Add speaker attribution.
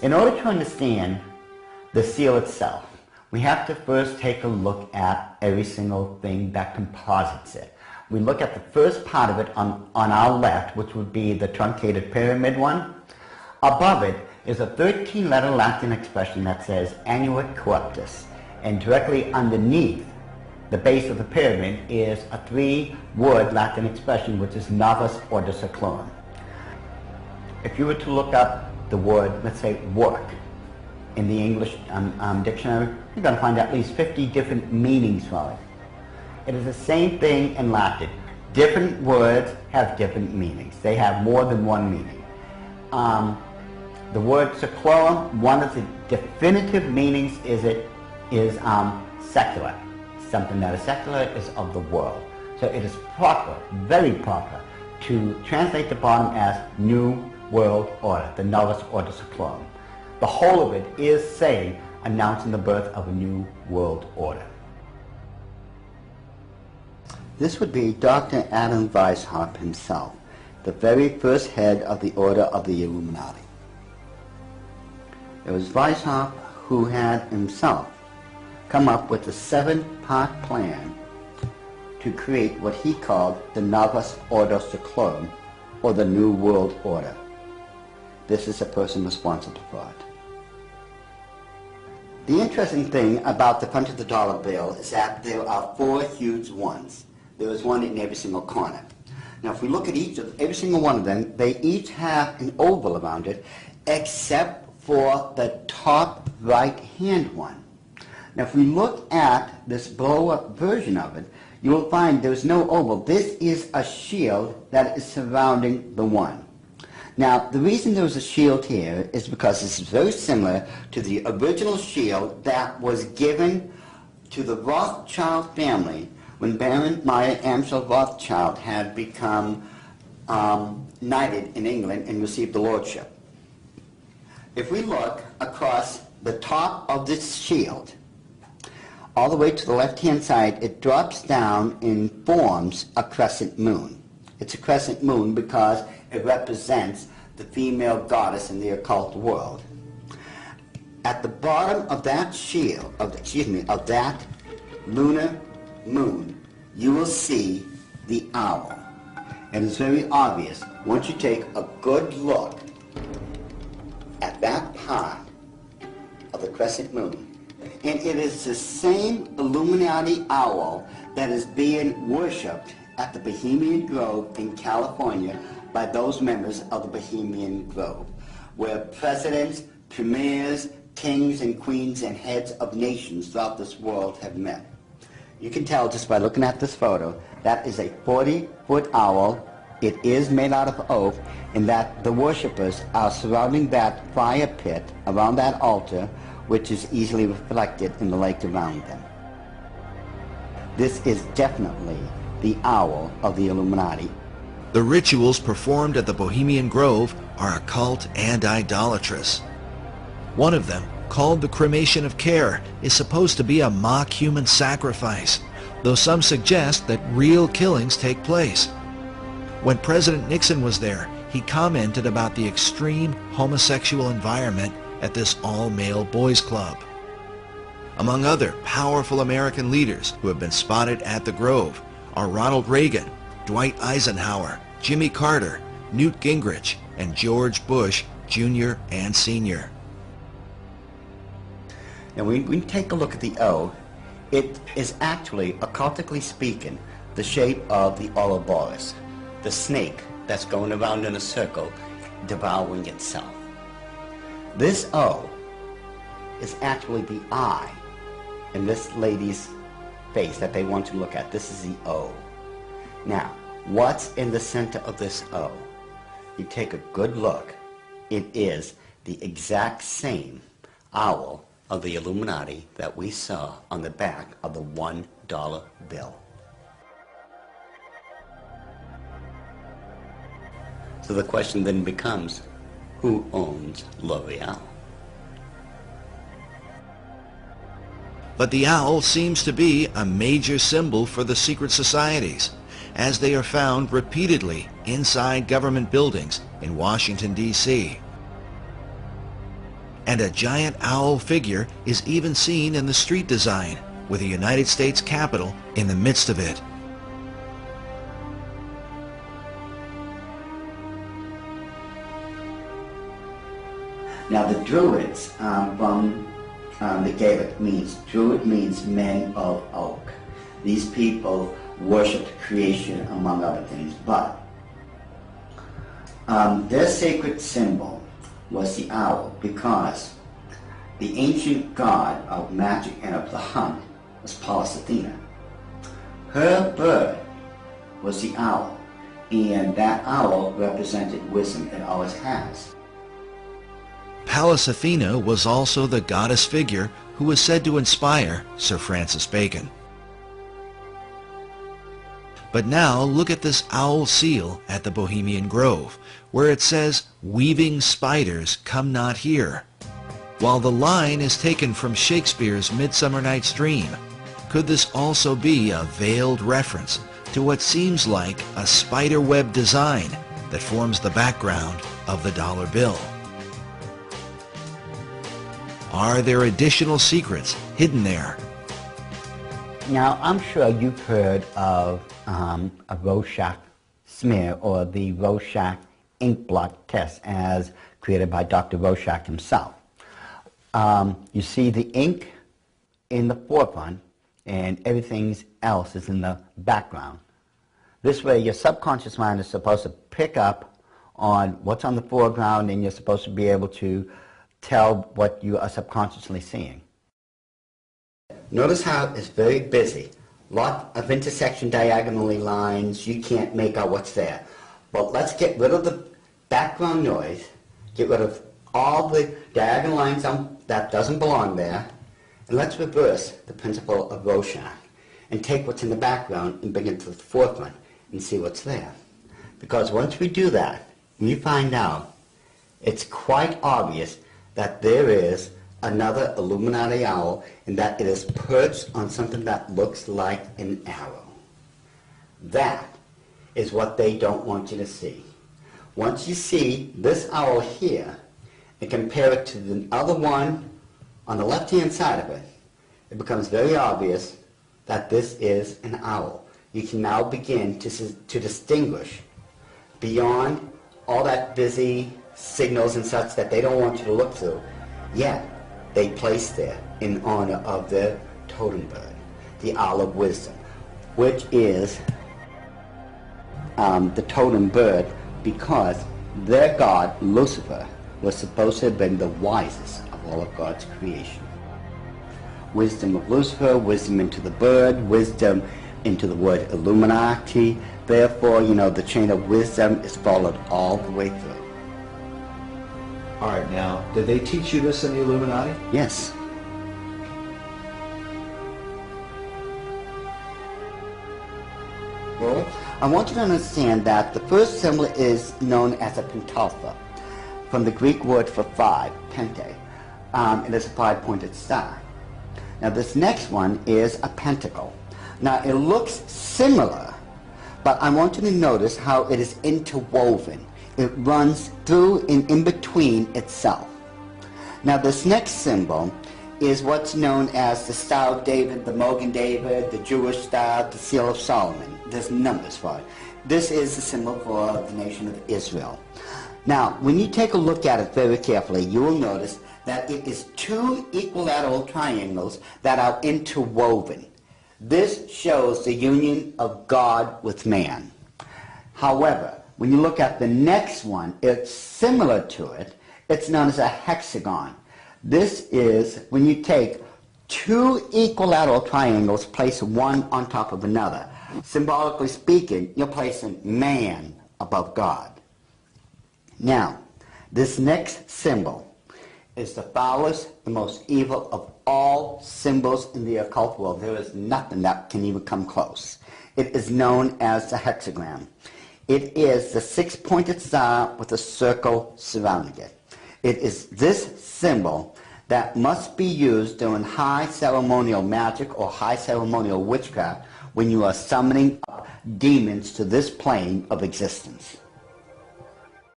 Speaker 1: In order to understand the seal itself, we have to first take a look at every single thing that composites it. We look at the first part of it on our left, which would be the truncated pyramid one. Above it is a 13-letter Latin expression that says Annua Corpus, and directly underneath the base of the pyramid is a 3-word Latin expression which is Novus Ordo Seclorum. If you were to look up the word, let's say, work, in the English dictionary, you're going to find at least 50 different meanings for it. It is the same thing in Latin. Different words have different meanings. They have more than one meaning. The word seclorum, one of the definitive meanings is secular. Something that is secular is of the world. So it is proper, very proper, to translate the bottom as New World Order, the Novus Ordo Seclorum. The whole of it is saying, announcing the birth of a new world order. This would be Dr. Adam Weishaupt himself, the very first head of the Order of the Illuminati. It was Weishaupt who had himself come up with a 7-part plan to create what he called the Novus Ordo Seclorum, or the New World Order. This is the person responsible for it. The interesting thing about the front of the dollar bill is that there are 4 huge ones. There is one in every single corner. Now if we look at every single one of them, they each have an oval around it except for the top right-hand one. Now if we look at this blow-up version of it, you will find there's no oval. This is a shield that is surrounding the one. Now, the reason there was a shield here is because this is very similar to the original shield that was given to the Rothschild family when Baron Meyer Amschel Rothschild had become knighted in England and received the lordship. If we look across the top of this shield, all the way to the left-hand side, it drops down and forms a crescent moon. It's a crescent moon because it represents the female goddess in the occult world. At the bottom of that shield, of that lunar moon, you will see the owl. And it's very obvious once you take a good look at that part of the crescent moon. And it is the same Illuminati owl that is being worshipped at the Bohemian Grove in California by those members of the Bohemian Grove, where presidents, premiers, kings and queens and heads of nations throughout this world have met. You can tell just by looking at this photo, that is a 40-foot owl. It is made out of oak, and that the worshippers are surrounding that fire pit around that altar, which is easily reflected in the lake around them. This is definitely the owl of the Illuminati.
Speaker 2: The rituals performed at the Bohemian Grove are occult and idolatrous. One of them, called the cremation of care, is supposed to be a mock human sacrifice, though some suggest that real killings take place. When President Nixon was there, he commented about the extreme homosexual environment at this all-male boys' club. Among other powerful American leaders who have been spotted at the Grove are Ronald Reagan, Dwight Eisenhower, Jimmy Carter, Newt Gingrich, and George Bush Jr. and Sr.
Speaker 1: Now when we take a look at the O, it is actually, occultically speaking, the shape of the Ouroboros, the snake that's going around in a circle, devouring itself. This O is actually the eye in this lady's face that they want to look at. This is the O. Now, what's in the center of this O? You take a good look. It is the exact same owl of the Illuminati that we saw on the back of the $1 bill. So the question then becomes, who owns L'Oreal?
Speaker 2: But the owl seems to be a major symbol for the secret societies, as they are found and a giant owl figure is even seen in the street design, with the United States Capitol in the midst of it.
Speaker 1: Now the Druids from the Gaelic Druid means men of oak. These people worshipped creation among other things, but their sacred symbol was the owl because the ancient god of magic and of the hunt was Pallas Athena. Her bird was the owl, and that owl represented wisdom. It always has.
Speaker 2: Pallas Athena was also the goddess figure who was said to inspire Sir Francis Bacon. But now look at this owl seal at the Bohemian Grove, where it says, "Weaving spiders come not here." While the line is taken from Shakespeare's Midsummer Night's Dream, could this also be a veiled reference to what seems like a spiderweb design that forms the background of the dollar bill? Are there additional secrets hidden there?
Speaker 1: Now, I'm sure you've heard of a Rorschach smear, or the Rorschach ink blot test as created by Dr. Rorschach himself. You see the ink in the forefront and everything else is in the background. This way your subconscious mind is supposed to pick up on what's on the foreground, and you're supposed to be able to tell what you are subconsciously seeing. Notice how it's very busy. Lot of intersection diagonally lines, you can't make out what's there. But let's get rid of the background noise, get rid of all the diagonal lines that doesn't belong there, and let's reverse the principle of Rorschach and take what's in the background and bring it to the forefront and see what's there. Because once we do that, we find out it's quite obvious that there is another Illuminati owl, and that it is perched on something that looks like an arrow. That is what they don't want you to see. Once you see this owl here and compare it to the other one on the left-hand side of it, it becomes very obvious that this is an owl. You can now begin to distinguish beyond all that busy signals and such that they don't want you to look through. Yet, they place there in honor of their totem bird, the owl of wisdom, which is the totem bird because their god, Lucifer, was supposed to have been the wisest of all of God's creation. Wisdom of Lucifer, wisdom into the bird, wisdom into the word Illuminati. Therefore, the chain of wisdom is followed all the way through.
Speaker 2: All right, now, did they teach you this in the Illuminati?
Speaker 1: Yes. Well, I want you to understand that the first symbol is known as a pentalpha, from the Greek word for five, pente. It is a five-pointed star. Now, this next one is a pentacle. Now, it looks similar, but I want you to notice how it is interwoven. It runs through and in between itself. Now this next symbol is what's known as the Star of David, the Mogan David, the Jewish Star, the Seal of Solomon. There's numbers for it. This is the symbol for the nation of Israel. Now when you take a look at it very carefully, you will notice that it is two equilateral triangles that are interwoven. This shows the union of God with man. However, when you look at the next one, it's similar to it. It's known as a hexagon. This is when you take two equilateral triangles, place one on top of another. Symbolically speaking, you're placing man above God. Now, this next symbol is the foulest, the most evil of all symbols in the occult world. There is nothing that can even come close. It is known as the hexagram. It is the six-pointed star with a circle surrounding it. It is this symbol that must be used during high ceremonial magic or high ceremonial witchcraft when you are summoning up demons to this plane of existence.